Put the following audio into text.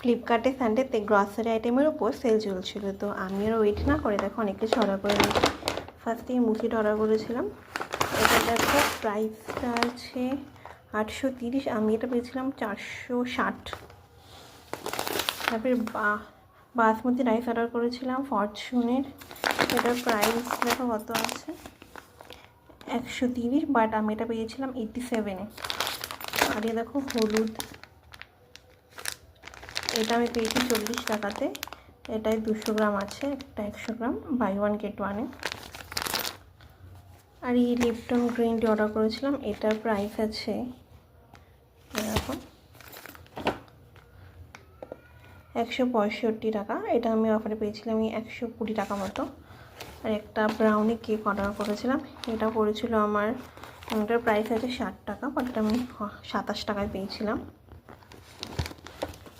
ফ্লিপকার্টে সানডেতে গ্রসারি আইটেমের উপর সেল চলছিল, তো আমি আর ওয়েট না করে দেখো অনেক কিছু অর্ডার করে নিয়েছি। ফার্স্টে মুচিটা অর্ডার করেছিলাম। এটা দেখো প্রাইসটা আছে 830, আমি এটা পেয়েছিলাম 460। তারপরে বাসমতি রাইস অর্ডার করেছিলাম ফরচুনের, এটার প্রাইস দেখো কত আছে 130, বাট আমি এটা পেয়েছিলাম 87-এ। আর এ দেখো হলুদ, এটা আমি পেয়েছি 40 টাকাতে। এটাই 200 গ্রাম আছে, একটা 100 গ্রাম, বাই 1 গেট 1-এ। আর এই লিপটন গ্রিন টি অর্ডার করেছিলাম, এটার প্রাইস আছে দেখো 165 টাকা। এটা আমি অফারে পেয়েছিলাম 120 টাকা মতো। আর একটা ব্রাউনি কেক অর্ডার করেছিলাম, এটা পড়েছিল আমার, এটার প্রাইস আছে 60 টাকা, বাট এটা আমি 27 টাকায় পেয়েছিলাম।